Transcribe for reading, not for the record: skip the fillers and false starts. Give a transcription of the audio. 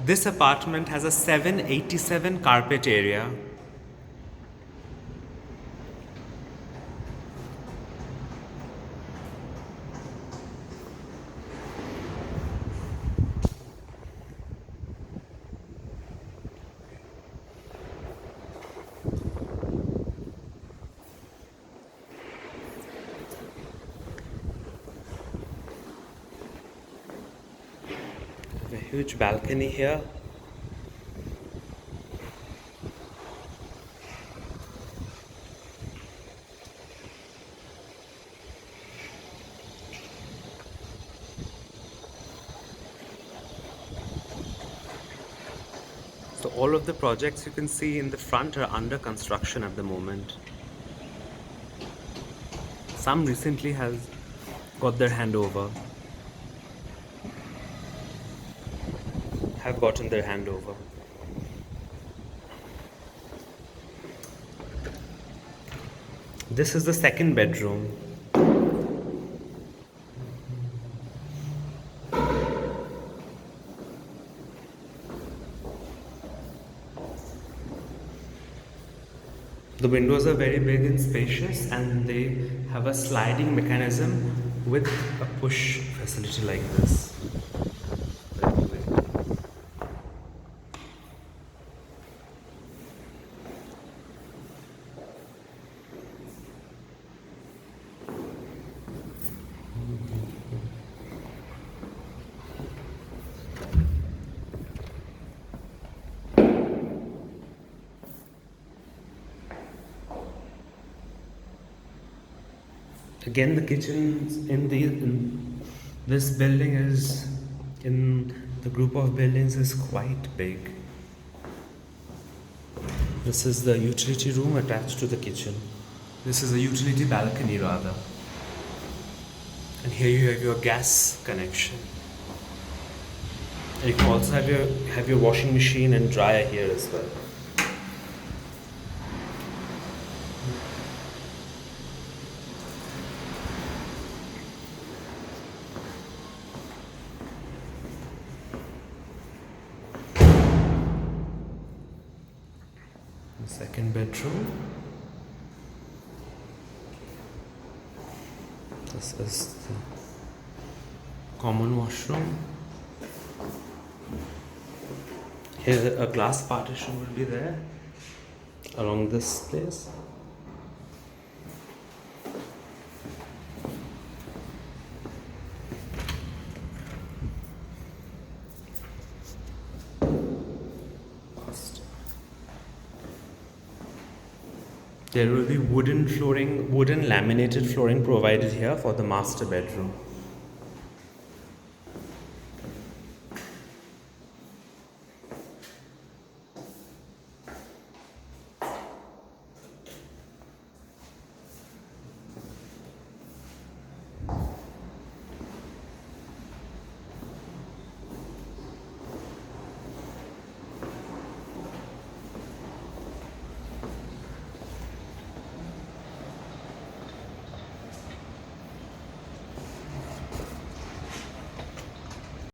This apartment has a 787 carpet area. A huge balcony here. So all of the projects you can see in the front are under construction at the moment. Some recently has got their handover. Have gotten their handover. This is the second bedroom. The windows are very big and spacious, and they have a sliding mechanism with a push facility like this. Again, the kitchen in this building is in the group of buildings is quite big. This is the utility room attached to the kitchen. This is a utility balcony rather. And here you have your gas connection. And you can also have your washing machine and dryer here as well. Second bedroom. This is the common washroom. Here a glass partition will be there along this place. There will be wooden laminated flooring provided here for the master bedroom.